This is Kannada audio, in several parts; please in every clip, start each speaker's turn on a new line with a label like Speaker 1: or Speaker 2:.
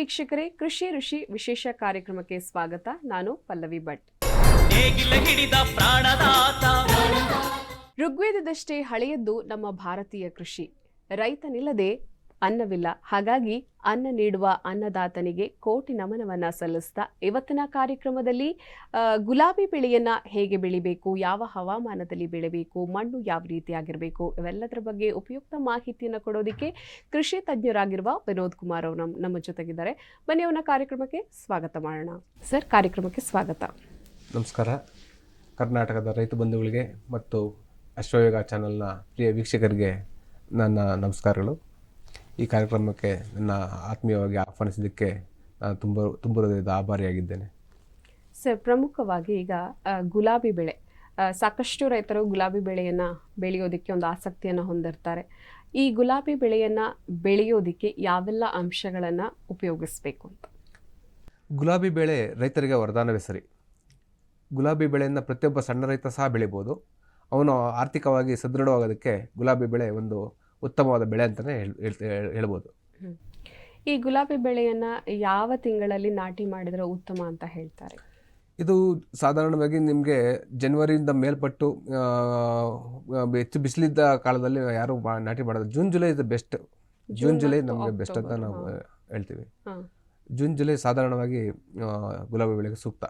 Speaker 1: ವೀಕ್ಷಕರೇ, ಕೃಷಿ ಋಷಿ ವಿಶೇಷ ಕಾರ್ಯಕ್ರಮಕ್ಕೆ ಸ್ವಾಗತ. ನಾನು ಪಲ್ಲವಿ ಭಟ್. ಋಗ್ವೇದದಷ್ಟೇ ಹಳೆಯದ್ದು ನಮ್ಮ ಭಾರತೀಯ ಕೃಷಿ. ರೈತನಿಲ್ಲದೆ ಅನ್ನವಿಲ್ಲ. ಹಾಗಾಗಿ ಅನ್ನ ನೀಡುವ ಅನ್ನದಾತನಿಗೆ ಕೋಟಿ ನಮನವನ್ನ ಸಲ್ಲಿಸ್ತಾ ಇವತ್ತಿನ ಕಾರ್ಯಕ್ರಮದಲ್ಲಿ ಗುಲಾಬಿ ಬೆಳೆಯನ್ನ ಹೇಗೆ ಬೆಳಿಬೇಕು, ಯಾವ ಹವಾಮಾನದಲ್ಲಿ ಬೆಳೆಬೇಕು, ಮಣ್ಣು ಯಾವ ರೀತಿಯಾಗಿರಬೇಕು, ಇವೆಲ್ಲದರ ಬಗ್ಗೆ ಉಪಯುಕ್ತ ಮಾಹಿತಿಯನ್ನು ಕೊಡೋದಕ್ಕೆ ಕೃಷಿ ತಜ್ಞರಾಗಿರುವ ವಿನೋದ್ ಕುಮಾರ್ ಅವರು ನಮ್ಮ ಜೊತೆಗಿದ್ದಾರೆ. ಬನ್ನಿ ಅವನ ಕಾರ್ಯಕ್ರಮಕ್ಕೆ ಸ್ವಾಗತ ಮಾಡೋಣ. ಸರ್, ಕಾರ್ಯಕ್ರಮಕ್ಕೆ ಸ್ವಾಗತ.
Speaker 2: ನಮಸ್ಕಾರ. ಕರ್ನಾಟಕದ ರೈತ ಬಂಧುಗಳಿಗೆ ಮತ್ತು ಅಶ್ವಯೋಗ ಚಾನಲ್ನ ಪ್ರಿಯ ವೀಕ್ಷಕರಿಗೆ ನನ್ನ ನಮಸ್ಕಾರಗಳು. ಈ ಕಾರ್ಯಕ್ರಮಕ್ಕೆ ನನ್ನ ಆತ್ಮೀಯವಾಗಿ ಆಹ್ವಾನಿಸಿದ್ದಕ್ಕೆ ನಾನು ತುಂಬ ಹೃದಯದ ಆಭಾರಿಯಾಗಿದ್ದೇನೆ.
Speaker 1: ಸರ್, ಪ್ರಮುಖವಾಗಿ ಈಗ ಗುಲಾಬಿ ಬೆಳೆ, ಸಾಕಷ್ಟು ರೈತರು ಗುಲಾಬಿ ಬೆಳೆಯನ್ನು ಬೆಳೆಯೋದಕ್ಕೆ ಒಂದು ಆಸಕ್ತಿಯನ್ನು ಹೊಂದಿರ್ತಾರೆ. ಈ ಗುಲಾಬಿ ಬೆಳೆಯನ್ನು ಬೆಳೆಯೋದಕ್ಕೆ ಯಾವೆಲ್ಲ ಅಂಶಗಳನ್ನು ಉಪಯೋಗಿಸಬೇಕು ಅಂತ?
Speaker 2: ಗುಲಾಬಿ ಬೆಳೆ ರೈತರಿಗೆ ವರದಾನವೇ ಸರಿ. ಗುಲಾಬಿ ಬೆಳೆಯನ್ನು ಪ್ರತಿಯೊಬ್ಬ ಸಣ್ಣ ರೈತ ಸಹ ಬೆಳಿಬೋದು. ಅವನು ಆರ್ಥಿಕವಾಗಿ ಸದೃಢವಾಗೋದಕ್ಕೆ ಗುಲಾಬಿ ಬೆಳೆ ಒಂದು ಉತ್ತಮವಾದ ಬೆಳೆ ಅಂತಲೇ ಹೇಳ್ಬೋದು.
Speaker 1: ಈ ಗುಲಾಬಿ ಬೆಳೆಯನ್ನು ಯಾವ ತಿಂಗಳಲ್ಲಿ ನಾಟಿ ಮಾಡಿದರೆ ಉತ್ತಮ ಅಂತ ಹೇಳ್ತಾರೆ?
Speaker 2: ಇದು ಸಾಧಾರಣವಾಗಿ ನಿಮಗೆ ಜನವರಿಯಿಂದ ಮೇಲ್ಪಟ್ಟು ಹೆಚ್ಚು ಬಿಸಿಲಿದ್ದ ಕಾಲದಲ್ಲಿ ಯಾರು ನಾಟಿ ಮಾಡೋದು. June July is the best. June July ನಮಗೆ ಬೆಸ್ಟ್ ಅಂತ ನಾವು ಹೇಳ್ತೀವಿ. ಜೂನ್ ಜುಲೈ ಸಾಧಾರಣವಾಗಿ ಗುಲಾಬಿ ಬೆಳೆಗೆ ಸೂಕ್ತ.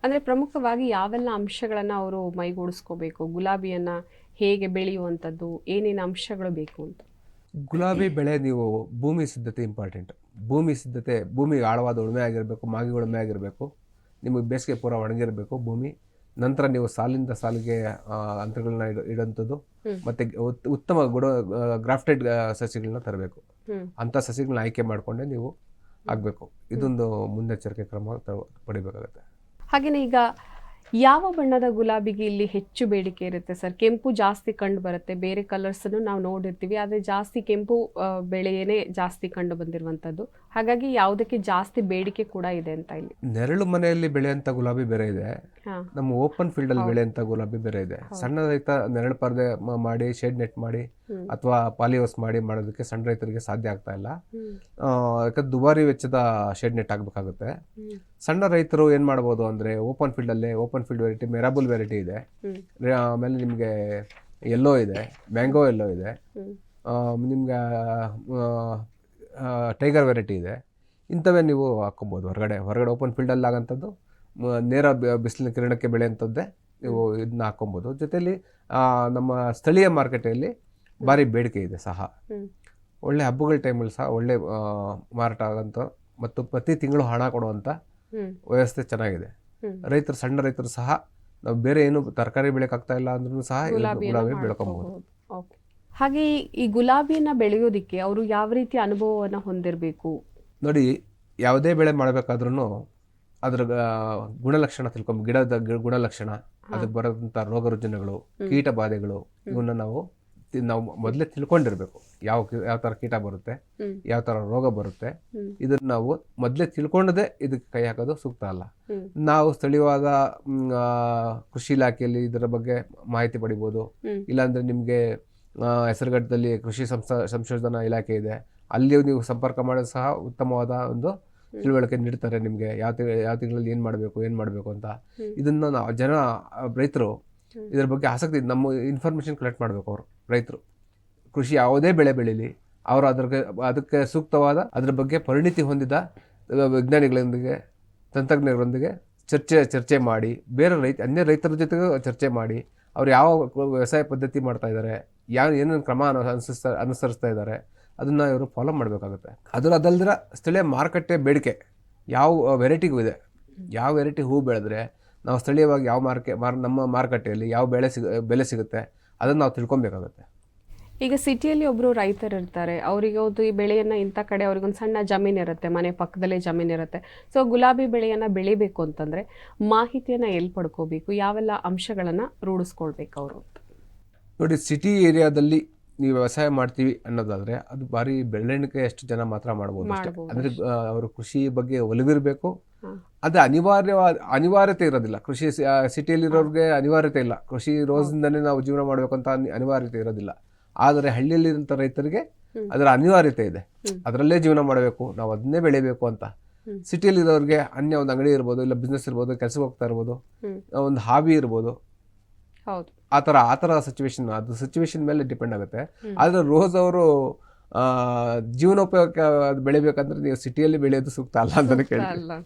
Speaker 1: ಅಂದರೆ ಪ್ರಮುಖವಾಗಿ ಯಾವೆಲ್ಲ ಅಂಶಗಳನ್ನು ಅವರು ಮೈಗೂಡಿಸ್ಕೋಬೇಕು? ಗುಲಾಬಿಯನ್ನು ಹೇಗೆ ಬೆಳೆಯುವಂಥದ್ದು, ಏನೇನು ಅಂಶಗಳು ಬೇಕು ಅಂತ?
Speaker 2: ಗುಲಾಬಿ ಬೆಳೆ ನೀವು ಭೂಮಿ ಸಿದ್ಧತೆ ಇಂಪಾರ್ಟೆಂಟ್. ಭೂಮಿ ಸಿದ್ಧತೆ, ಭೂಮಿಗೆ ಆಳವಾದ ಉಳುಮೆ ಆಗಿರಬೇಕು, ಮಾಗಿ ಉಳುಮೆ ಆಗಿರಬೇಕು, ನಿಮಗೆ ಬೇಸಿಗೆ ಪೂರ ಒಣಗಿರಬೇಕು ಭೂಮಿ. ನಂತರ ನೀವು ಸಾಲಿಂದ ಸಾಲಿಗೆ ಅಂತರಗಳನ್ನ ಇಡೋಂಥದ್ದು, ಮತ್ತು ಉತ್ತಮ ಗ್ರಾಫ್ಟೆಡ್ ಸಸಿಗಳನ್ನ ತರಬೇಕು. ಅಂಥ ಸಸಿಗಳನ್ನ ಆಯ್ಕೆ ಮಾಡಿಕೊಂಡೆ ನೀವು ಆಗಬೇಕು. ಇದೊಂದು ಮುನ್ನೆಚ್ಚರಿಕೆ ಕ್ರಮ ಪಡಿಬೇಕಾಗುತ್ತೆ.
Speaker 1: ಹಾಗೆಯೇ ಈಗ ಯಾವ ಬಣ್ಣದ ಗುಲಾಬಿಗೆ ಇಲ್ಲಿ ಹೆಚ್ಚು ಬೇಡಿಕೆ ಇರುತ್ತೆ ಸರ್? ಕೆಂಪು ಜಾಸ್ತಿ ಕಂಡು ಬರುತ್ತೆ, ಬೇರೆ ಕಲರ್ಸನ್ನು ನಾವು ನೋಡಿರ್ತೀವಿ, ಆದರೆ ಜಾಸ್ತಿ ಕೆಂಪು ಬೆಳೆಯೇ ಜಾಸ್ತಿ ಕಂಡು ಬಂದಿರುವಂಥದ್ದು. ಹಾಗಾಗಿ ಯಾವುದಕ್ಕೆ ಜಾಸ್ತಿ ಬೇಡಿಕೆ ಕೂಡ ಇದೆ ಅಂತ? ಇಲ್ಲಿ
Speaker 2: ನೆರಳು ಮನೆಯಲ್ಲಿ ಬೆಳೆಯುವಂಥ ಗುಲಾಬಿ ಬೇರೆ ಇದೆ, ನಮ್ಮ ಓಪನ್ ಫೀಲ್ಡ್ ಅಲ್ಲಿ ಬೆಳೆಯುವಂಥ ಗುಲಾಬಿ ಬೇರೆ ಇದೆ. ಸಣ್ಣ ರೈತ ನೆರಳು ಪರದೆ ಮಾಡಿ, ಶೇಡ್ ನೆಟ್ ಮಾಡಿ ಅಥವಾ ಪಾಲಿಹೌಸ್ ಮಾಡಿ ಮಾಡೋದಕ್ಕೆ ಸಣ್ಣ ರೈತರಿಗೆ ಸಾಧ್ಯ ಆಗ್ತಾ ಇಲ್ಲ. ಯಾಕಂದ್ರೆ ದುಬಾರಿ ವೆಚ್ಚದ ಶೇಡ್ ನೆಟ್ ಆಗಬೇಕಾಗುತ್ತೆ. ಸಣ್ಣ ರೈತರು ಏನು ಮಾಡ್ಬೋದು ಅಂದರೆ ಓಪನ್ ಫೀಲ್ಡಲ್ಲೇ, ಓಪನ್ ಫೀಲ್ಡ್ ವೆರೈಟಿ ಮೆರಾಬುಲ್ ವೆರೈಟಿ ಇದೆ, ಆಮೇಲೆ ನಿಮಗೆ ಎಲ್ಲೋ ಇದೆ, ಮ್ಯಾಂಗೋ ಎಲ್ಲೋ ಇದೆ, ನಿಮ್ಗೆ ಟೈಗರ್ ವೆರೈಟಿ ಇದೆ. ಇಂಥವೇ ನೀವು ಹಾಕ್ಕೊಬೋದು. ಹೊರಗಡೆ ಓಪನ್ ಫೀಲ್ಡಲ್ಲಿ ಆಗೋಂಥದ್ದು, ನೇರ ಬಿಸಿಲಿನ ಕಿರಣಕ್ಕೆ ಬೆಳೆಯುವಂಥದ್ದೇ ನೀವು ಇದನ್ನ ಹಾಕ್ಕೊಬೋದು. ಜೊತೆಯಲ್ಲಿ ನಮ್ಮ ಸ್ಥಳೀಯ ಮಾರುಕಟ್ಟೆಯಲ್ಲಿ ಭಾರಿ ಬೇಡಿಕೆ ಇದೆ ಸಹ. ಒಳ್ಳೆ ಹಬ್ಬಗಳ ಟೈಮಲ್ಲಿ ಸಹ ಒಳ್ಳೆ ಮಾರಾಟ ಆಗೋಂಥ ಮತ್ತು ಪ್ರತಿ ತಿಂಗಳು ಹಣ ಕೊಡುವಂಥ ವ್ಯವಸ್ಥೆ ಚೆನ್ನಾಗಿದೆ. ರೈತರು, ಸಣ್ಣ ರೈತರು ಸಹ ನಾವು ಬೇರೆ ಏನು ತರಕಾರಿ ಬೆಳೆಯೋಕ್ಕಾಗ್ತಾ ಇಲ್ಲ ಅಂದ್ರೂ ಸಹ ಗುಲಾಬಿ ಬೆಳ್ಕೊಬೋದು.
Speaker 1: ಹಾಗೆ ಈ ಗುಲಾಬಿಯನ್ನು ಬೆಳೆಯೋದಕ್ಕೆ ಅವರು ಯಾವ ರೀತಿ ಅನುಭವವನ್ನು ಹೊಂದಿರಬೇಕು?
Speaker 2: ನೋಡಿ, ಯಾವುದೇ ಬೆಳೆ ಮಾಡಬೇಕಾದ್ರೂ ಅದ್ರ ಗುಣಲಕ್ಷಣ ತಿಳ್ಕೊಂಡು, ಗಿಡದ ಗುಣಲಕ್ಷಣ, ಅದಕ್ಕೆ ಬರೋದಂಥ ರೋಗ ರುಜಿನಗಳು, ಕೀಟ ಬಾಧೆಗಳು, ಇವನ್ನ ನಾವು ಮೊದಲೇ ತಿಳ್ಕೊಂಡಿರ್ಬೇಕು. ಯಾವ ಥರ ಕೀಟ ಬರುತ್ತೆ, ಯಾವ ಥರ ರೋಗ ಬರುತ್ತೆ, ಇದನ್ನ ನಾವು ಮೊದಲೇ ತಿಳ್ಕೊಂಡದೇ ಇದಕ್ಕೆ ಕೈ ಹಾಕೋದು ಸೂಕ್ತ ಅಲ್ಲ. ನಾವು ಸ್ಥಳೀಯವಾದ ಕೃಷಿ ಇಲಾಖೆಯಲ್ಲಿ ಇದರ ಬಗ್ಗೆ ಮಾಹಿತಿ ಪಡಿಬೋದು. ಇಲ್ಲಾಂದ್ರೆ ನಿಮಗೆ ಹೆಸರುಘಟ್ಟದಲ್ಲಿ ಕೃಷಿ ಸಂಶೋಧನಾ ಇಲಾಖೆ ಇದೆ, ಅಲ್ಲಿ ನೀವು ಸಂಪರ್ಕ ಮಾಡೋದು ಸಹ ಉತ್ತಮವಾದ ಒಂದು ತಿಳುವಳಿಕೆ ನೀಡ್ತಾರೆ ನಿಮಗೆ. ಯಾವ ತಿಂಗಳಲ್ಲಿ ಏನು ಮಾಡಬೇಕು ಅಂತ. ಇದನ್ನು ರೈತರು ಇದರ ಬಗ್ಗೆ ಆಸಕ್ತಿ, ನಮ್ಮ ಇನ್ಫಾರ್ಮೇಷನ್ ಕಲೆಕ್ಟ್ ಮಾಡಬೇಕು. ಅವರು ರೈತರು ಕೃಷಿ ಯಾವುದೇ ಬೆಳೆ ಬೆಳೀಲಿ, ಅವರು ಅದಕ್ಕೆ ಸೂಕ್ತವಾದ ಅದ್ರ ಬಗ್ಗೆ ಪರಿಣಿತಿ ಹೊಂದಿದ ವಿಜ್ಞಾನಿಗಳೊಂದಿಗೆ, ತಂತ್ರಜ್ಞರೊಂದಿಗೆ ಚರ್ಚೆ ಮಾಡಿ, ಬೇರೆ ಅನ್ಯ ರೈತರ ಜೊತೆಗೆ ಚರ್ಚೆ ಮಾಡಿ, ಅವ್ರು ಯಾವ ವ್ಯವಸಾಯ ಪದ್ಧತಿ ಮಾಡ್ತಾ ಇದ್ದಾರೆ, ಏನೇನು ಕ್ರಮ ಅನುಸರಿಸ್ತಾ ಇದ್ದಾರೆ, ಅದನ್ನು ಇವರು ಫಾಲೋ ಮಾಡಬೇಕಾಗುತ್ತೆ. ಅದಲ್ಲದೆ ಸ್ಥಳೀಯ ಮಾರುಕಟ್ಟೆ ಬೇಡಿಕೆ ಯಾವ ವೆರೈಟಿಗೂ ಇದೆ. ಯಾವ ವೆರೈಟಿ ಹೂ ಬೆಳೆದ್ರೆ ನಾವು ಸ್ಥಳೀಯವಾಗಿ ನಮ್ಮ ಮಾರುಕಟ್ಟೆಯಲ್ಲಿ ಯಾವ ಬೆಲೆ ಸಿಗುತ್ತೆ ಅದನ್ನು ನಾವು ತಿಳ್ಕೊಬೇಕಾಗುತ್ತೆ.
Speaker 1: ಈಗ ಸಿಟಿಯಲ್ಲಿ ಒಬ್ಬರು ರೈತರು ಇರ್ತಾರೆ, ಅವರಿಗೆ ಒಂದು ಈ ಬೆಳೆಯನ್ನು ಇಂಥ ಕಡೆ ಅವ್ರಿಗೊಂದು ಸಣ್ಣ ಜಮೀನು ಇರುತ್ತೆ, ಮನೆ ಪಕ್ಕದಲ್ಲೇ ಜಮೀನು ಇರುತ್ತೆ. ಸೊ ಗುಲಾಬಿ ಬೆಳೆಯನ್ನು ಬೆಳಿಬೇಕು ಅಂತಂದರೆ ಮಾಹಿತಿಯನ್ನು ಎಲ್ಲಿ ಪಡ್ಕೋಬೇಕು, ಯಾವೆಲ್ಲ ಅಂಶಗಳನ್ನು ರೂಢಿಸ್ಕೊಳ್ಬೇಕು ಅವರು?
Speaker 2: ನೋಡಿ, ಸಿಟಿ ಏರಿಯಾದಲ್ಲಿ ನೀವು ವ್ಯವಸಾಯ ಮಾಡ್ತೀವಿ ಅನ್ನೋದಾದರೆ ಅದು ಭಾರಿ ಬೆಳವಣಿಗೆ ಎಷ್ಟು ಜನ ಮಾತ್ರ ಮಾಡ್ಬೋದು ಅಷ್ಟೇ. ಅಂದರೆ ಅವರು ಕೃಷಿ ಬಗ್ಗೆ ಒಲವಿರಬೇಕು. ಅದು ಅನಿವಾರ್ಯತೆ ಇರೋದಿಲ್ಲ. ಕೃಷಿ ಸಿಟಿಯಲ್ಲಿರೋರಿಗೆ ಅನಿವಾರ್ಯತೆ ಇಲ್ಲ. ಕೃಷಿ ರೋಜಿಂದನೇ ನಾವು ಜೀವನ ಮಾಡಬೇಕು ಅಂತ ಅನಿವಾರ್ಯತೆ ಇರೋದಿಲ್ಲ. ಆದರೆ ಹಳ್ಳಿಯಲ್ಲಿರೋಂಥ ರೈತರಿಗೆ ಅದರ ಅನಿವಾರ್ಯತೆ ಇದೆ. ಅದರಲ್ಲೇ ಜೀವನ ಮಾಡಬೇಕು, ನಾವು ಅದನ್ನೇ ಬೆಳಿಬೇಕು ಅಂತ. ಸಿಟಿಯಲ್ಲಿ ಇರೋರಿಗೆ ಅನ್ಯ ಒಂದು ಅಂಗಡಿ ಇರ್ಬೋದು, ಇಲ್ಲ ಬಿಸ್ನೆಸ್ ಇರ್ಬೋದು, ಕೆಲಸಕ್ಕೆ ಹೋಗ್ತಾ ಇರ್ಬೋದು, ಒಂದು ಹಾಬಿ ಇರ್ಬೋದು,
Speaker 1: ಹೌದು,
Speaker 2: ಆ ಥರ ಸಿಚುವೇಶನ್, ಅದು ಸಿಚುವೇಶನ್ ಮೇಲೆ ಡಿಪೆಂಡ್ ಆಗುತ್ತೆ. ಆದರೆ ರೋಸ್ ಅವರು ಜೀವನೋಪಯೋಗಕ್ಕೆ ಅದು ಬೆಳಿಬೇಕಂದ್ರೆ ನೀವು ಸಿಟಿಯಲ್ಲಿ ಬೆಳೆಯೋದು ಸೂಕ್ತ ಅಲ್ಲ ಅಂತಾನೆ ಕೇಳ್ತೀನಿ.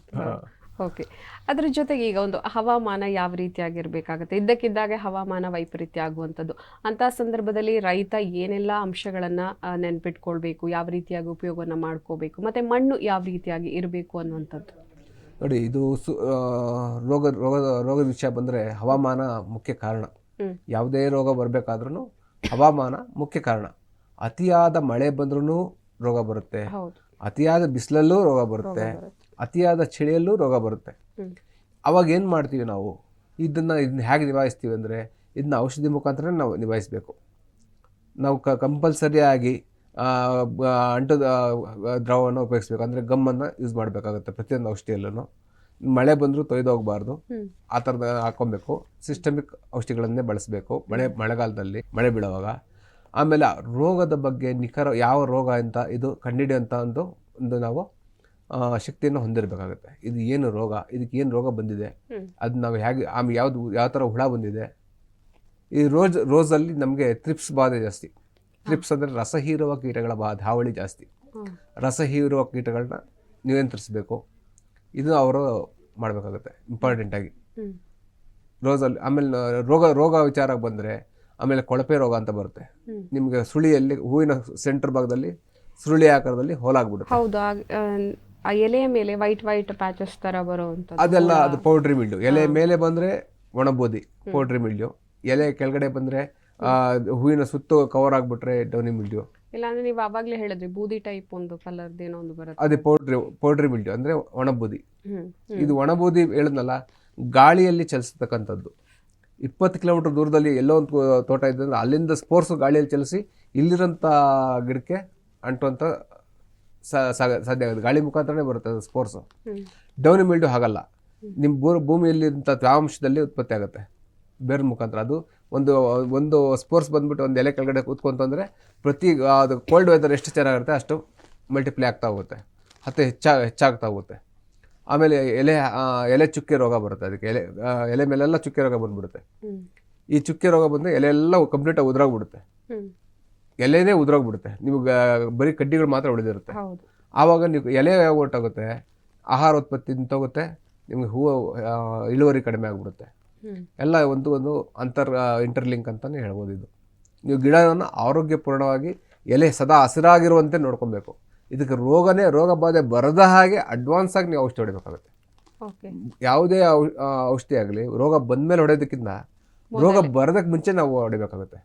Speaker 1: ಓಕೆ. ಅದ್ರ ಜೊತೆಗೆ ಈಗ ಒಂದು ಹವಾಮಾನ ಯಾವ ರೀತಿಯಾಗಿರ್ಬೇಕಾಗುತ್ತೆ, ಇದ್ದಕ್ಕಿದ್ದಾಗೆ ಹವಾಮಾನ ವೈಪರೀತ್ಯ ಆಗುವಂಥದ್ದು, ಅಂತಹ ಸಂದರ್ಭದಲ್ಲಿ ರೈತ ಏನೆಲ್ಲ ಅಂಶಗಳನ್ನು ನೆನ್ಪಿಟ್ಕೊಳ್ಬೇಕು, ಯಾವ ರೀತಿಯಾಗಿ ಉಪಯೋಗವನ್ನು ಮಾಡ್ಕೋಬೇಕು, ಮತ್ತು ಮಣ್ಣು ಯಾವ ರೀತಿಯಾಗಿ ಇರಬೇಕು ಅನ್ನುವಂಥದ್ದು?
Speaker 2: ನೋಡಿ, ಇದು ರೋಗದ ವಿಷಯ ಬಂದರೆ ಹವಾಮಾನ ಮುಖ್ಯ ಕಾರಣ. ಯಾವುದೇ ರೋಗ ಬರಬೇಕಾದ್ರೂ ಹವಾಮಾನ ಮುಖ್ಯ ಕಾರಣ. ಅತಿಯಾದ ಮಳೆ ಬಂದ್ರೂ ರೋಗ ಬರುತ್ತೆ, ಅತಿಯಾದ ಬಿಸಿಲಲ್ಲೂ ರೋಗ ಬರುತ್ತೆ, ಅತಿಯಾದ ಚಳಿಯಲ್ಲೂ ರೋಗ ಬರುತ್ತೆ. ಅವಾಗ ಏನು ಮಾಡ್ತೀವಿ ನಾವು? ಇದನ್ನ ಹೇಗೆ ನಿಭಾಯಿಸ್ತೀವಿ ಅಂದರೆ, ಇದನ್ನ ಔಷಧಿ ಮುಖಾಂತರ ನಾವು ನಿಭಾಯಿಸಬೇಕು. ನಾವು ಕಂಪಲ್ಸರಿಯಾಗಿ ಅಂಟು ದ್ರವವನ್ನು ಉಪಯೋಗಿಸ್ಬೇಕು. ಅಂದರೆ ಗಮ್ಮನ್ನು ಯೂಸ್ ಮಾಡಬೇಕಾಗುತ್ತೆ ಪ್ರತಿಯೊಂದು ಔಷಧಿಯಲ್ಲೂ. ಮಳೆ ಬಂದರೂ ತೊಯ್ದು ಹೋಗಬಾರ್ದು, ಆ ಥರದ ಹಾಕ್ಕೊಬೇಕು. ಸಿಸ್ಟಮಿಕ್ ಔಷಧಿಗಳನ್ನೇ ಬಳಸಬೇಕು ಮಳೆಗಾಲದಲ್ಲಿ, ಮಳೆ ಬೀಳುವಾಗ. ಆಮೇಲೆ ರೋಗದ ಬಗ್ಗೆ ನಿಖರ ಯಾವ ರೋಗ ಅಂತ ಇದು ಕಂಡುಹಿಡಿಯುವಂಥ ಒಂದು ನಾವು ಶಕ್ತಿಯನ್ನು ಹೊಂದಿರಬೇಕಾಗುತ್ತೆ. ಇದು ಏನು ರೋಗ, ಇದಕ್ಕೆ ಏನು ರೋಗ ಬಂದಿದೆ, ಅದು ನಾವು ಹೇಗೆ, ಆಮೇಲೆ ಯಾವ ಥರ ಹುಳ ಬಂದಿದೆ. ಈ ರೋಸಲ್ಲಿ ನಮಗೆ ಥ್ರಿಪ್ಸ್ ಬಾಧೆ ಜಾಸ್ತಿ. ಥ್ರಿಪ್ಸ್ ಅಂದರೆ ರಸ ಹೀರುವ ಕೀಟಗಳ ಹಾವಳಿ ಜಾಸ್ತಿ. ರಸ ಹೀರುವ ಕೀಟಗಳನ್ನ ನಿಯಂತ್ರಿಸಬೇಕು. ಇದು ಅವರು ಮಾಡಬೇಕಾಗುತ್ತೆ ಇಂಪಾರ್ಟೆಂಟಾಗಿ ರೋಸಲ್ಲಿ. ಆಮೇಲೆ ರೋಗ ವಿಚಾರಕ್ಕೆ ಬಂದರೆ, ಆಮೇಲೆ ಕೊಳಪೆ ರೋಗ ಅಂತ ಬರುತ್ತೆ. ನಿಮಗೆ ಸುಳಿಯಲ್ಲಿ, ಹೂವಿನ ಸೆಂಟರ್ ಭಾಗದಲ್ಲಿ ಸುರುಳಿ ಆಕಾರದಲ್ಲಿ ಹೋಲಾಗ್ಬಿಡುತ್ತೆ.
Speaker 1: ಹೌದು, ಆ ಎಲೆಯ ಮೇಲೆ ವೈಟ್ ಪ್ಯಾಚಸ್ ತರ ಬರುವಂಥದ್ದು,
Speaker 2: ಅದೆಲ್ಲ ಅದು ಪೌಡ್ರಿ ಮಿಲ್ಡ್ಯೂ. ಎಲೆ ಮೇಲೆ ಬಂದರೆ ಒಣಬೋದಿ ಪೌಡ್ರಿ ಮಿಲ್ಡ್ಯೂ, ಎಲೆ ಕೆಳಗಡೆ ಬಂದರೆ ಹೂವಿನ ಸುತ್ತು ಕವರ್ ಆಗಿಬಿಟ್ರೆ ಡೌನಿ ಮಿಲ್ಡ್ಯೂ.
Speaker 1: ಇಲ್ಲಾಂದ್ರೆ ನೀವು ಆವಾಗಲೇ ಹೇಳಿದ್ರಿ ಬೂದಿ ಟೈಪ್ ಒಂದು ಕಲರ್ದೇನೋ ಒಂದು ಬರುತ್ತೆ,
Speaker 2: ಅದೇ ಪೌಡ್ರಿ ಮಿಲ್ಡ್ಯೂ ಅಂದರೆ ಒಣಬೂದಿ. ಇದು ಒಣಬೂದಿ ಹೇಳಿದ್ನಲ್ಲ, ಗಾಳಿಯಲ್ಲಿ ಚಲಿಸ್ತಕ್ಕಂಥದ್ದು. 20 ಕಿಲೋಮೀಟರ್ ದೂರದಲ್ಲಿ ಎಲ್ಲೋ ಒಂದು ತೋಟ ಇದ್ದಂದ್ರೆ ಅಲ್ಲಿಂದ ಸ್ಪೋರ್ಟ್ಸ್ ಗಾಳಿಯಲ್ಲಿ ಚಲಿಸಿ ಇಲ್ಲಿರೋಂಥ ಗಿಡಕ್ಕೆ ಅಂಟುವಂಥ ಸಾಧ್ಯ ಆಗುತ್ತೆ. ಗಾಳಿ ಮುಖಾಂತರನೇ ಬರುತ್ತೆ ಅದು ಸ್ಪೋರ್ಟ್ಸು. ಡೌನಿ ಮಿಲ್ಡ್ಯೂ ಹಾಗಲ್ಲ, ನಿಮ್ಮ ಭೂಮಿಯಲ್ಲಿಂಥ ತೇವಾಂಶದಲ್ಲಿ ಉತ್ಪತ್ತಿ ಆಗುತ್ತೆ ಬೇರೆ ಮುಖಾಂತರ. ಅದು ಒಂದು ಸ್ಪೋರ್ಟ್ಸ್ ಬಂದ್ಬಿಟ್ಟು ಒಂದು ಎಲೆ ಕೆಳಗಡೆ ಕೂತ್ಕೊಂತಂದರೆ ಅದು ಕೋಲ್ಡ್ ವೆದರ್ ಎಷ್ಟು ಚೆನ್ನಾಗಿರುತ್ತೆ ಅಷ್ಟು ಮಲ್ಟಿಪ್ಲೈ ಆಗ್ತಾ ಹೋಗುತ್ತೆ, ಹೆಚ್ಚಾಗ್ತಾ ಹೋಗುತ್ತೆ. ಆಮೇಲೆ ಎಲೆ ಚುಕ್ಕೆ ರೋಗ ಬರುತ್ತೆ. ಅದಕ್ಕೆ ಎಲೆ ಮೇಲೆಲ್ಲ ಚುಕ್ಕೆ ರೋಗ ಬಂದ್ಬಿಡುತ್ತೆ. ಈ ಚುಕ್ಕೆ ರೋಗ ಬಂದರೆ ಎಲೆ ಎಲ್ಲ ಕಂಪ್ಲೀಟಾಗಿ ಉದುರೋಗ್ಬಿಡುತ್ತೆ, ಎಲೆನೇ ಉದುರೋಗ್ಬಿಡುತ್ತೆ. ನಿಮ್ಗೆ ಬರೀ ಕಡ್ಡಿಗಳು ಮಾತ್ರ ಉಳಿದಿರುತ್ತೆ. ಆವಾಗ ನೀವು ಎಲೆ ಹೊರಟೋಗುತ್ತೆ, ಆಹಾರ ಉತ್ಪತ್ತಿ ನಿಂತೋಗುತ್ತೆ, ನಿಮ್ಗೆ ಹೂವು ಇಳುವರಿ ಕಡಿಮೆ ಆಗಿಬಿಡುತ್ತೆ. ಎಲ್ಲ ಒಂದು ಇಂಟರ್ಲಿಂಕ್ ಅಂತಲೇ ಹೇಳ್ಬೋದು. ಇದು ನೀವು ಗಿಡವನ್ನು ಆರೋಗ್ಯಪೂರ್ಣವಾಗಿ ಎಲೆ ಸದಾ ಹಸಿರಾಗಿರುವಂತೆ ನೋಡ್ಕೊಬೇಕು. ಇದಕ್ಕೆ ರೋಗ ಬಾಧೆ ಬರದ ಹಾಗೆ ಅಡ್ವಾನ್ಸ್ ಆಗಿ ನೀವು ಔಷಧಿ ಹೊಡಿಬೇಕಾಗುತ್ತೆ. ಯಾವುದೇ ಔಷಧಿ ಆಗಲಿ ರೋಗ ಬಂದಮೇಲೆ ಹೊಡೆಯೋದಕ್ಕಿಂತ ರೋಗ ಬರೋದಕ್ಕೆ ಮುಂಚೆ ನಾವು ಹೊಡಿಬೇಕಾಗುತ್ತೆ.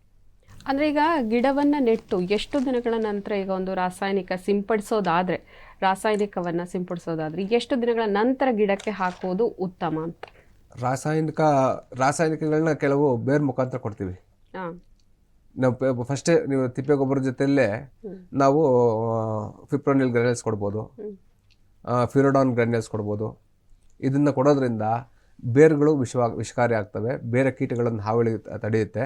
Speaker 1: ಅಂದರೆ ಈಗ ಗಿಡವನ್ನು ನೆಟ್ಟು ಎಷ್ಟು ದಿನಗಳ ನಂತರ, ಈಗ ಒಂದು ರಾಸಾಯನಿಕವನ್ನು ಸಿಂಪಡಿಸೋದಾದ್ರೆ ಎಷ್ಟು ದಿನಗಳ ನಂತರ ಗಿಡಕ್ಕೆ ಹಾಕೋದು ಉತ್ತಮ ಅಂತ?
Speaker 2: ರಾಸಾಯನಿಕಗಳನ್ನ ಕೆಲವು ಬೇರ್ ಮುಖಾಂತರ ಕೊಡ್ತೀವಿ ನಾವು. ಫಸ್ಟೇ ನೀವು ತಿಪ್ಪೆ ಗೊಬ್ಬರದ ಜೊತೆಯಲ್ಲೇ ನಾವು ಫಿಪ್ರೋನಿಲ್ ಗ್ರಾನ್ಯೂಲ್ಸ್ ಕೊಡ್ಬೋದು, ಫ್ಯೂರೋಡಾನ್ ಗ್ರಾನ್ಯೂಲ್ಸ್ ಕೊಡ್ಬೋದು. ಇದನ್ನು ಕೊಡೋದ್ರಿಂದ ಬೇರುಗಳು ವಿಷಕಾರಿ ಆಗ್ತವೆ, ಬೇರೆ ಕೀಟಗಳನ್ನು ಹಾವಳಿ ತಡೆಯುತ್ತೆ.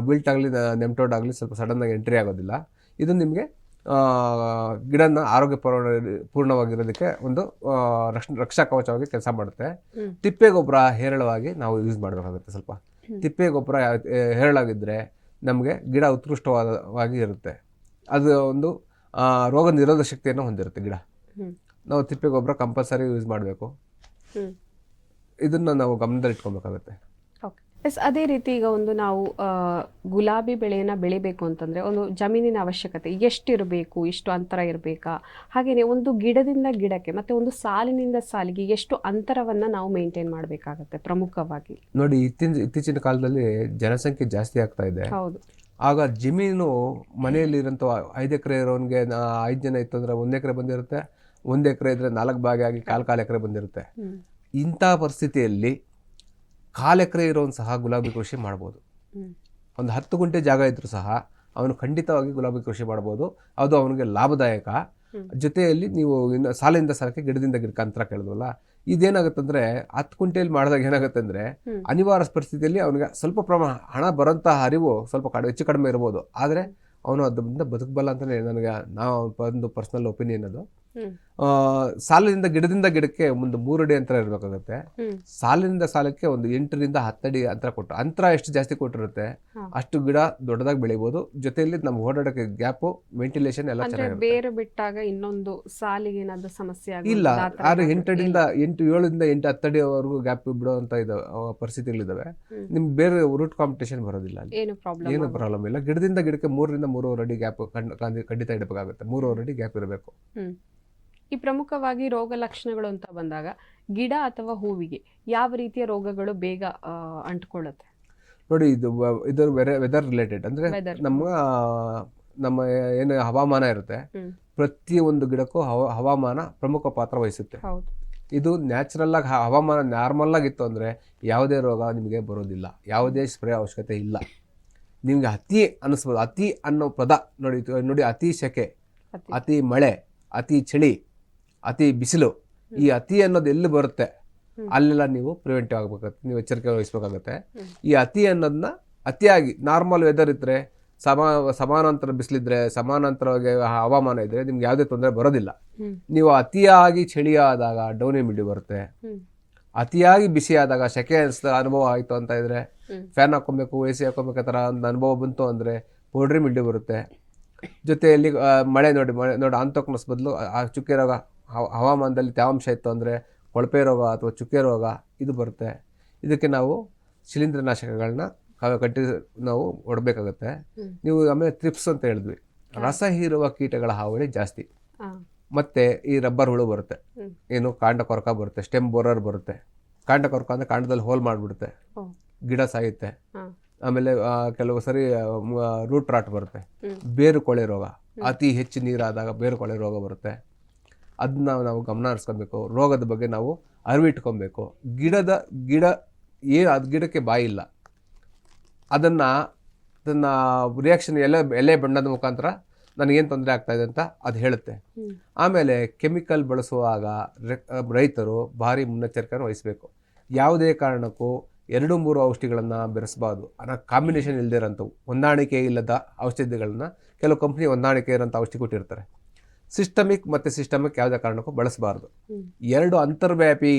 Speaker 2: ಬಿಲ್ಟ್ ಆಗಲಿ ನೆಮ್ಟೋಡ್ ಆಗಲಿ ಸ್ವಲ್ಪ ಸಡನ್ನಾಗಿ ಎಂಟ್ರಿ ಆಗೋದಿಲ್ಲ. ಇದು ನಿಮಗೆ ಗಿಡನ ಪೂರ್ಣವಾಗಿರೋದಕ್ಕೆ ಒಂದು ರಕ್ಷಾ ಕವಚವಾಗಿ ಕೆಲಸ ಮಾಡುತ್ತೆ. ತಿಪ್ಪೆ ಗೊಬ್ಬರ ಹೇರಳವಾಗಿ ನಾವು ಯೂಸ್ ಮಾಡಬೇಕಾಗುತ್ತೆ. ಸ್ವಲ್ಪ ತಿಪ್ಪೆ ಗೊಬ್ಬರ ಹೇರಳಾಗಿದ್ದರೆ ನಮಗೆ ಗಿಡ ಉತ್ಕೃಷ್ಟವಾಗಿ ಇರುತ್ತೆ. ಅದು ಒಂದು ರೋಗ ನಿರೋಧಕ ಶಕ್ತಿಯನ್ನು ಹೊಂದಿರುತ್ತೆ ಗಿಡ. ನಾವು ತಿಪ್ಪೆ ಗೊಬ್ಬರ ಕಂಪಲ್ಸರಿ ಯೂಸ್ ಮಾಡಬೇಕು. ಇದನ್ನು ನಾವು ಗಮನದಲ್ಲಿಟ್ಕೊಬೇಕಾಗುತ್ತೆ.
Speaker 1: ಎಸ್, ಅದೇ ರೀತಿ ಈಗ ಒಂದು ನಾವು ಗುಲಾಬಿ ಬೆಳೆಯನ್ನು ಬೆಳಿಬೇಕು ಅಂತಂದರೆ ಒಂದು ಜಮೀನಿನ ಅವಶ್ಯಕತೆ ಎಷ್ಟಿರಬೇಕು, ಎಷ್ಟು ಅಂತರ ಇರಬೇಕಾ? ಹಾಗೆಯೇ ಒಂದು ಗಿಡದಿಂದ ಗಿಡಕ್ಕೆ ಮತ್ತು ಒಂದು ಸಾಲಿನಿಂದ ಸಾಲಿಗೆ ಎಷ್ಟು ಅಂತರವನ್ನು ನಾವು ಮೇಂಟೈನ್ ಮಾಡಬೇಕಾಗತ್ತೆ ಪ್ರಮುಖವಾಗಿ?
Speaker 2: ನೋಡಿ, ಇತ್ತೀಚಿನ ಕಾಲದಲ್ಲಿ ಜನಸಂಖ್ಯೆ ಜಾಸ್ತಿ ಆಗ್ತಾ ಇದೆ.
Speaker 1: ಹೌದು.
Speaker 2: ಆಗ ಜಮೀನು ಮನೆಯಲ್ಲಿರೋಂಥ 5 ಎಕರೆ ಇರೋನಿಗೆ 5 ಜನ ಇತ್ತು ಅಂದರೆ 1 ಎಕರೆ ಬಂದಿರುತ್ತೆ, 1 ಎಕರೆ ಇದ್ದರೆ 4 ಭಾಗ ಆಗಿ 1/4 ಎಕರೆ ಬಂದಿರುತ್ತೆ. ಇಂಥ ಪರಿಸ್ಥಿತಿಯಲ್ಲಿ 1/4 ಎಕರೆ ಇರೋನು ಸಹ ಗುಲಾಬಿ ಕೃಷಿ ಮಾಡ್ಬೋದು. ಒಂದು 10 ಗುಂಟೆ ಜಾಗ ಇದ್ರೂ ಸಹ ಅವನು ಖಂಡಿತವಾಗಿ ಗುಲಾಬಿ ಕೃಷಿ ಮಾಡ್ಬೋದು. ಅದು ಅವನಿಗೆ ಲಾಭದಾಯಕ. ಜೊತೆಯಲ್ಲಿ ನೀವು ಇನ್ನು ಸಾಲಿಂದ ಸಾಲಕ್ಕೆ ಗಿಡದಿಂದ ಗಿಡಕ್ಕೆ ಅಂತರ ಕೇಳಿದ್ವಲ್ಲ, ಇದೇನಾಗುತ್ತಂದ್ರೆ 10 ಗುಂಟೆಯಲ್ಲಿ ಮಾಡಿದಾಗ ಏನಾಗುತ್ತೆ ಅಂದರೆ ಅನಿವಾರ್ಯ ಪರಿಸ್ಥಿತಿಯಲ್ಲಿ ಅವನಿಗೆ ಸ್ವಲ್ಪ ಹಣ ಬರೋಂತಹ ಅರಿವು ಸ್ವಲ್ಪ ಹೆಚ್ಚು ಕಡಿಮೆ ಇರ್ಬೋದು. ಆದರೆ ಅವನು ಅದರಿಂದ ಬದುಕಬಲ್ಲ ಅಂತಲೇ ನನಗೆ ನಾವು ಒಂದು ಪರ್ಸನಲ್ ಒಪಿನಿಯನ್ ಅದು.
Speaker 1: ಹ್ಮ್.
Speaker 2: ಸಾಲಿನಿಂದ ಗಿಡದಿಂದ ಗಿಡಕ್ಕೆ ಒಂದು 3 ಅಡಿ ಅಂತರ ಇರಬೇಕಾಗುತ್ತೆ.
Speaker 1: ಹ್ಮ್.
Speaker 2: ಸಾಲಿನಿಂದ ಸಾಲಕ್ಕೆ ಒಂದು 8ರಿಂದ 10 ಅಡಿ ಅಂತರ ಕೊಟ್ಟು, ಅಂತರ ಎಷ್ಟು ಜಾಸ್ತಿ ಕೊಟ್ಟಿರುತ್ತೆ
Speaker 1: ಹಾ.
Speaker 2: ಅಷ್ಟು ಗಿಡ ದೊಡ್ಡದಾಗಿ ಬೆಳಿಬೋದು. ಜೊತೆಯಲ್ಲಿ ನಮ್ಗೆ ಓಡಾಡೋಕ್ಕೆ ಗ್ಯಾಪು, ವೆಂಟಿಲೇಷನ್ ಎಲ್ಲ
Speaker 1: ಅಂದ್ರೆ
Speaker 2: ಚೆನ್ನಾಗಿರುತ್ತೆ.
Speaker 1: ಬೇರೆ ಬಿಟ್ಟಾಗ ಇನ್ನೊಂದು ಸಾಲಿಗೆ ಏನಾದ್ರು ಸಮಸ್ಯೆ
Speaker 2: ಇಲ್ಲ,
Speaker 1: ಆಗುವಂಥದ್ದು ಆ ಥರ
Speaker 2: 7
Speaker 1: ಏನಾದ್ರು
Speaker 2: ಅಡಿಯಿಂದ 8 10 ಅಡಿವರೆಗೂ ಗ್ಯಾಪ್ ಬಿಡುವಂಥ ಪರಿಸ್ಥಿತಿಗಳಿದ್ದಾವೆ.
Speaker 1: ಹ್ಮ್.
Speaker 2: ನಿಮ್ಗೆ ಬೇರೆ ರೂಟ್ ಕಾಂಪಿಟೇಷನ್ ಬರೋದಿಲ್ಲ ಅಲ್ಲಿ,
Speaker 1: ಏನು ಪ್ರಾಬ್ಲಮ್
Speaker 2: ಏನು ಪ್ರಾಬ್ಲಮ್ ಇಲ್ಲ. ಗಿಡದಿಂದ ಗಿಡಕ್ಕೆ 3ರಿಂದ 3.5 ಅಡಿ ಗ್ಯಾಪ್ ಖಂಡಿತ ಇಡಬೇಕಾಗುತ್ತೆ. 3.5 ಅಡಿ ಗ್ಯಾಪ್ ಇರಬೇಕು.
Speaker 1: ಈ ಪ್ರಮುಖವಾಗಿ ರೋಗ ಲಕ್ಷಣಗಳು ಅಂತ ಬಂದಾಗ ಗಿಡ ಅಥವಾ ಹೂವಿಗೆ ಯಾವ ರೀತಿಯ ರೋಗಗಳು ಬೇಗ ಅಂಟ್ಕೊಳ್ಳುತ್ತೆ?
Speaker 2: ನೋಡಿ, ಇದು ವೆದರ್ ರಿಲೇಟೆಡ್. ಅಂದ್ರೆ
Speaker 1: Weather.
Speaker 2: ನಮ್ಮ ಏನು ಹವಾಮಾನ ಇರುತ್ತೆ,
Speaker 1: ಹ್ಮ್.
Speaker 2: ಪ್ರತಿಯೊಂದು ಗಿಡಕ್ಕೂ ಹವಾಮಾನ ಪ್ರಮುಖ ಪಾತ್ರ ವಹಿಸುತ್ತೆ.
Speaker 1: ಹೌದು.
Speaker 2: ಇದು ನ್ಯಾಚುರಲ್ ಆಗಿ ಹವಾಮಾನ ನಾರ್ಮಲ್ ಆಗಿತ್ತು ಅಂದರೆ ಯಾವುದೇ ರೋಗ ನಿಮಗೆ ಬರೋದಿಲ್ಲ, ಯಾವುದೇ ಸ್ಪ್ರೇ ಅವಶ್ಯಕತೆ ಇಲ್ಲ. ನಿಮಗೆ ಅತಿ ಅನ್ನಿಸ್ಬೋದು. ಅತಿ ಅನ್ನೋ ಪದ ನೋಡಿ, ಅತಿ ಸೆಕೆ, ಅತಿ ಮಳೆ, ಅತಿ ಚಳಿ, ಅತಿ ಬಿಸಿಲು, ಈ ಅತಿ ಅನ್ನೋದು ಎಲ್ಲಿ ಬರುತ್ತೆ ಅಲ್ಲೆಲ್ಲ ನೀವು ಪ್ರಿವೆಂಟಿವ್ ಆಗಬೇಕಾಗುತ್ತೆ, ನೀವು ಎಚ್ಚರಿಕೆ ವಹಿಸ್ಬೇಕಾಗತ್ತೆ. ಈ ಅತಿ ಅನ್ನೋದನ್ನ ಅತಿಯಾಗಿ ನಾರ್ಮಲ್ ವೆದರ್ ಇದ್ದರೆ, ಸಮಾನಾಂತರ ಬಿಸಿಲಿದ್ರೆ, ಸಮಾನಾಂತರವಾಗಿ ಹವಾಮಾನ ಇದ್ದರೆ ನಿಮ್ಗೆ ಯಾವುದೇ ತೊಂದರೆ ಬರೋದಿಲ್ಲ. ನೀವು ಅತಿಯಾಗಿ ಚಳಿ ಆದಾಗ ಡೌನಿ ಮಿಲ್ಡ್ಯೂ ಬರುತ್ತೆ. ಅತಿಯಾಗಿ ಬಿಸಿ ಆದಾಗ ಸೆಕೆ ಅನುಭವ ಆಯಿತು ಅಂತ ಇದ್ರೆ ಫ್ಯಾನ್ ಹಾಕೊಬೇಕು, AC ಹಾಕೊಬೇಕು, ಆ ಥರ ಒಂದು ಅನುಭವ ಬಂತು ಅಂದರೆ ಪೌಡ್ರಿ ಮಿಲ್ಡ್ಯೂ ಬರುತ್ತೆ. ಜೊತೆಯಲ್ಲಿ ಮಳೆ ನೋಡಿ ಆಂತೋಕ್ನಸ್ ಬದಲು ಆ ಚುಕ್ಕೆ ರೋಗ, ಹವಾಮಾನದಲ್ಲಿ ತೇವಾಂಶ ಇತ್ತು ಅಂದರೆ ಕೊಳಪೆ ರೋಗ ಅಥವಾ ಚುಕ್ಕೆ ರೋಗ ಇದು ಬರುತ್ತೆ. ಇದಕ್ಕೆ ನಾವು ಶಿಲೀಂಧ್ರನಾಶಕಗಳನ್ನ ನಾವು ಹೊಡಬೇಕಾಗತ್ತೆ. ನೀವು ಆಮೇಲೆ ಥ್ರಿಪ್ಸ್ ಅಂತ ಹೇಳಿದ್ವಿ, ರಸ ಹೀರುವ ಕೀಟಗಳ ಹಾವಳಿ ಜಾಸ್ತಿ. ಮತ್ತು ಈ ರಬ್ಬರ್ ಹುಳು ಬರುತ್ತೆ, ಏನು ಕಾಂಡ ಕೊರಕ ಬರುತ್ತೆ, ಸ್ಟೆಮ್ ಬೋರರ್ ಬರುತ್ತೆ. ಕಾಂಡ ಕೊರಕ ಅಂದರೆ ಕಾಂಡದಲ್ಲಿ ಹೋಲ್ ಮಾಡಿಬಿಡುತ್ತೆ, ಗಿಡ ಸಾಯುತ್ತೆ. ಆಮೇಲೆ ಕೆಲವು ಸರಿ ರೂಟ್ ರಾಟ್ ಬರುತ್ತೆ, ಬೇರು ಕೊಳೆ ರೋಗ, ಅತಿ ಹೆಚ್ಚು ನೀರಾದಾಗ ಬೇರು ಕೊಳೆ ರೋಗ ಬರುತ್ತೆ. ಅದನ್ನ ನಾವು ಗಮನ ಹರಿಸ್ಕೊಬೇಕು. ರೋಗದ ಬಗ್ಗೆ ನಾವು ಅರಿವಿಟ್ಕೊಬೇಕು. ಗಿಡ ಏನು, ಅದು ಗಿಡಕ್ಕೆ ಬಾಯಿ ಇಲ್ಲ, ಅದನ್ನು ರಿಯಾಕ್ಷನ್ ಎಲೆ ಬಣ್ಣದ ಮುಖಾಂತರ ನನಗೇನು ತೊಂದರೆ ಆಗ್ತಾಯಿದೆ ಅಂತ ಅದು ಹೇಳುತ್ತೆ. ಆಮೇಲೆ ಕೆಮಿಕಲ್ ಬಳಸುವಾಗ ರೈತರು ಭಾರಿ ಮುನ್ನೆಚ್ಚರಿಕೆಯನ್ನು ವಹಿಸಬೇಕು. ಯಾವುದೇ ಕಾರಣಕ್ಕೂ 2-3 ಔಷಧಿಗಳನ್ನು ಬೆರೆಸಬಾರ್ದು. ಕಾಂಬಿನೇಷನ್ ಇಲ್ಲದೆ ಇರೋಂಥವು, ಹೊಂದಾಣಿಕೆ ಇಲ್ಲದ ಔಷಧಿಗಳನ್ನ ಕೆಲವು ಕಂಪ್ನಿ ಹೊಂದಾಣಿಕೆ ಇರೋಂಥ ಔಷಧಿ ಕೊಟ್ಟಿರ್ತಾರೆ. ಸಿಸ್ಟಮಿಕ್ ಮತ್ತು ಸಿಸ್ಟಮಿಕ್ ಯಾವುದೇ ಕಾರಣಕ್ಕೂ ಬಳಸಬಾರ್ದು. 2 ಅಂತರ್ವ್ಯಾಪಿ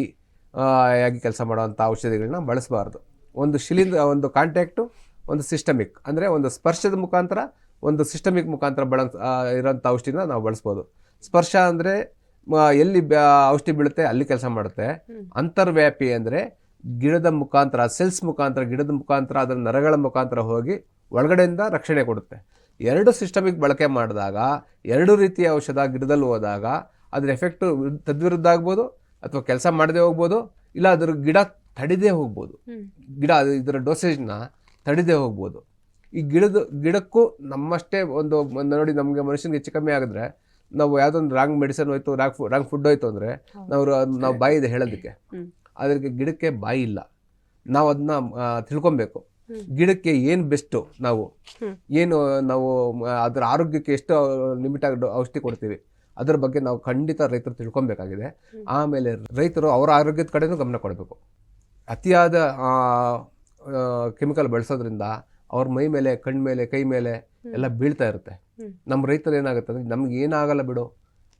Speaker 2: ಆಗಿ ಕೆಲಸ ಮಾಡುವಂಥ ಔಷಧಿಗಳನ್ನ ಬಳಸಬಾರ್ದು. ಒಂದು ಕಾಂಟ್ಯಾಕ್ಟು, ಒಂದು ಸಿಸ್ಟಮಿಕ್, ಅಂದರೆ ಒಂದು ಸ್ಪರ್ಶದ ಮುಖಾಂತರ, ಒಂದು ಸಿಸ್ಟಮಿಕ್ ಮುಖಾಂತರ ಇರೋಂಥ ಔಷಧಿನ ನಾವು ಬಳಸ್ಬೋದು. ಸ್ಪರ್ಶ ಅಂದರೆ ಎಲ್ಲಿ ಔಷಧಿ ಬೀಳುತ್ತೆ ಅಲ್ಲಿ ಕೆಲಸ ಮಾಡುತ್ತೆ. ಅಂತರ್ವ್ಯಾಪಿ ಅಂದರೆ ಗಿಡದ ಮುಖಾಂತರ, ಸೆಲ್ಸ್ ಮುಖಾಂತರ, ಗಿಡದ ಮುಖಾಂತರ, ಅದರ ನರಗಳ ಮುಖಾಂತರ ಹೋಗಿ ಒಳಗಡೆಯಿಂದ ರಕ್ಷಣೆ ಕೊಡುತ್ತೆ. 2 ಸಿಸ್ಟಮಿಕ್ ಬಳಕೆ ಮಾಡಿದಾಗ, 2 ರೀತಿಯ ಔಷಧ ಗಿಡದಲ್ಲಿ ಹೋದಾಗ ಅದ್ರ ಎಫೆಕ್ಟು ತದ್ವಿರುದ್ಧ ಆಗ್ಬೋದು, ಅಥವಾ ಕೆಲಸ ಮಾಡದೆ ಹೋಗ್ಬೋದು, ಇಲ್ಲ ಅದ್ರ ಗಿಡ ತಡಿದೇ ಹೋಗ್ಬೋದು. ಇದರ ಡೋಸೇಜ್ನ ತಡಿದೇ ಹೋಗ್ಬೋದು. ಈ ಗಿಡಕ್ಕೂ ನಮ್ಮಷ್ಟೇ ಒಂದು ನೋಡಿ, ನಮಗೆ ಮನುಷ್ಯನಿಗೆ ಹೆಚ್ಚು ಕಮ್ಮಿ ಆಗಿದ್ರೆ, ನಾವು ಯಾವುದೊಂದು ರಾಂಗ್ ಮೆಡಿಸಿನ್ ಹೋಯ್ತು, ರಾಂಗ್ ಫುಡ್ ಹೋಯ್ತು ಅಂದರೆ ನಾವು ಬಾಯಿ ಇದೆ ಹೇಳೋದಕ್ಕೆ, ಅದಕ್ಕೆ ಗಿಡಕ್ಕೆ ಬಾಯಿ ಇಲ್ಲ. ನಾವು ಅದನ್ನ ತಿಳ್ಕೊಬೇಕು. ಗಿಡಕ್ಕೆ ಏನು ಬೆಸ್ಟು, ನಾವು ಅದರ ಆರೋಗ್ಯಕ್ಕೆ ಎಷ್ಟು ಲಿಮಿಟ್ ಆಗಿ ಔಷಧಿ ಕೊಡ್ತೀವಿ, ಅದರ ಬಗ್ಗೆ ನಾವು ಖಂಡಿತ ರೈತರು ತಿಳ್ಕೊಬೇಕಾಗಿದೆ. ಆಮೇಲೆ ರೈತರು ಅವರ ಆರೋಗ್ಯದ ಕಡೆನೂ ಗಮನ ಕೊಡಬೇಕು. ಅತಿಯಾದ ಕೆಮಿಕಲ್ ಬಳಸೋದ್ರಿಂದ ಅವ್ರ ಮೈ ಮೇಲೆ, ಕಣ್ಣು ಮೇಲೆ, ಕೈ ಮೇಲೆ ಎಲ್ಲ ಬೀಳ್ತಾ ಇರುತ್ತೆ. ನಮ್ಮ ರೈತರು ಏನಾಗುತ್ತೆ ಅಂದರೆ, ನಮ್ಗೇನಾಗಲ್ಲ ಬಿಡು,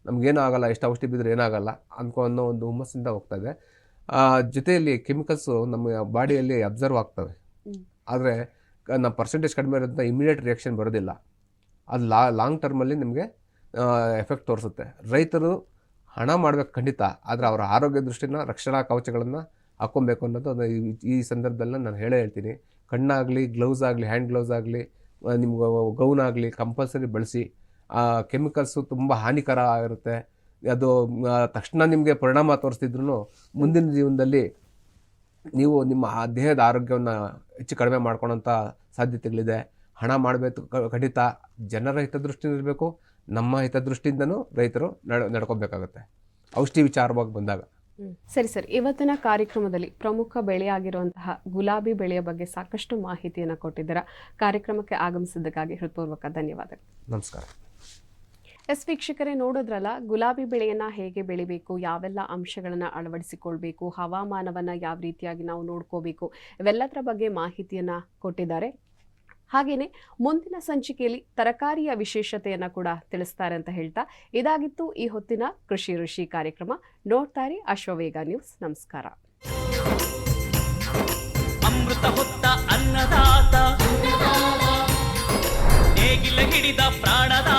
Speaker 2: ನಮಗೇನೂ ಆಗಲ್ಲ, ಎಷ್ಟು ಔಷಧಿ ಬಿದ್ದರೆ ಏನಾಗಲ್ಲ ಅನ್ನೋ ಒಂದು ಹುಮ್ಮಸ್ಸಿಂದ ಹೋಗ್ತಾ ಇದೆ. ಜೊತೆಯಲ್ಲಿ ಕೆಮಿಕಲ್ಸು ನಮ್ಮ ಬಾಡಿಯಲ್ಲಿ ಅಬ್ಸರ್ವ್ ಆಗ್ತವೆ, ಆದರೆ ನಮ್ಮ ಪರ್ಸೆಂಟೇಜ್ ಕಡಿಮೆ ಇರೋದ್ರಿಂದ ಇಮಿಡಿಯೇಟ್ ರಿಯಾಕ್ಷನ್ ಬರೋದಿಲ್ಲ. ಅದು ಲಾಂಗ್ ಟರ್ಮಲ್ಲಿ ನಿಮಗೆ ಎಫೆಕ್ಟ್ ತೋರಿಸುತ್ತೆ. ರೈತರು ಹಣ ಮಾಡಬೇಕು ಖಂಡಿತ, ಆದರೆ ಅವರ ಆರೋಗ್ಯ ದೃಷ್ಟಿನ ರಕ್ಷಣಾ ಕವಚಗಳನ್ನು ಹಾಕ್ಕೊಬೇಕು ಅನ್ನೋದು ಈ ಸಂದರ್ಭದಲ್ಲಿ ನಾನು ಹೇಳ್ತೀನಿ. ಕಣ್ಣಾಗಲಿ, ಗ್ಲೌಸ್ ಆಗಲಿ, ಹ್ಯಾಂಡ್ ಗ್ಲೌಸ್ ಆಗಲಿ, ನಿಮ್ಗೆ ಗೌನ್ ಆಗಲಿ ಕಂಪಲ್ಸರಿ ಬಳಸಿ. ಕೆಮಿಕಲ್ಸು ತುಂಬ ಹಾನಿಕರ ಆಗಿರುತ್ತೆ. ಅದು ತಕ್ಷಣ ನಿಮಗೆ ಪರಿಣಾಮ ತೋರಿಸ್ತಿದ್ರು ಮುಂದಿನ ಜೀವನದಲ್ಲಿ ನೀವು ನಿಮ್ಮ ದೇಹದ ಆರೋಗ್ಯವನ್ನು ಹೆಚ್ಚು ಕಡಿಮೆ ಮಾಡ್ಕೊಳೋಂಥ ಸಾಧ್ಯತೆಗಳಿದೆ. ಹಣ ಮಾಡಬೇಕು ಖಂಡಿತ, ಜನರ ಹಿತದೃಷ್ಟಿಯಿಂದ ಇರಬೇಕು, ನಮ್ಮ ಹಿತದೃಷ್ಟಿಯಿಂದನೂ ರೈತರು ನಡ್ಕೊಬೇಕಾಗತ್ತೆ ಔಷಧಿ ವಿಚಾರವಾಗಿ ಬಂದಾಗ.
Speaker 1: ಸರಿ ಸರ್, ಇವತ್ತಿನ ಕಾರ್ಯಕ್ರಮದಲ್ಲಿ ಪ್ರಮುಖ ಬೆಳೆಯಾಗಿರುವಂತಹ ಗುಲಾಬಿ ಬೆಳೆಯ ಬಗ್ಗೆ ಸಾಕಷ್ಟು ಮಾಹಿತಿಯನ್ನು ಕೊಟ್ಟಿದ್ದೀರಾ. ಕಾರ್ಯಕ್ರಮಕ್ಕೆ ಆಗಮಿಸಿದ್ದಕ್ಕಾಗಿ ಹೃತ್ಪೂರ್ವಕ ಧನ್ಯವಾದಗಳು.
Speaker 2: ನಮಸ್ಕಾರ.
Speaker 1: ವೀಕ್ಷಕರೇ, ನೋಡಿದ್ರಲ್ಲ, ಗುಲಾಬಿ ಬೆಳೆಯನ್ನು ಹೇಗೆ ಬೆಳಿಬೇಕು, ಯಾವೆಲ್ಲ ಅಂಶಗಳನ್ನು ಅಳವಡಿಸಿಕೊಳ್ಬೇಕು, ಹವಾಮಾನವನ್ನು ಯಾವ ರೀತಿಯಾಗಿ ನಾವು ನೋಡ್ಕೋಬೇಕು, ಇವೆಲ್ಲದರ ಬಗ್ಗೆ ಮಾಹಿತಿಯನ್ನು ಕೊಟ್ಟಿದ್ದಾರೆ. ಹಾಗೇನೆ ಮುಂದಿನ ಸಂಚಿಕೆಯಲ್ಲಿ ತರಕಾರಿಯ ವಿಶೇಷತೆಯನ್ನ ಕೂಡ ತಿಳಿಸ್ತಾರೆ ಅಂತ ಹೇಳ್ತಾ ಇದಾಗಿತ್ತು ಈ ಹೊತ್ತಿನ ಕೃಷಿ ಋಷಿ ಕಾರ್ಯಕ್ರಮ. ನೋಡ್ತಾರೆ ಅಶ್ವವೇಗ ನ್ಯೂಸ್. ನಮಸ್ಕಾರ.
Speaker 3: ಅಮೃತ ಹೊತ್ತ ಅನ್ನದಾತ ನೇಗಿಲ ಹಿಡಿದ ಪ್ರಾಣದ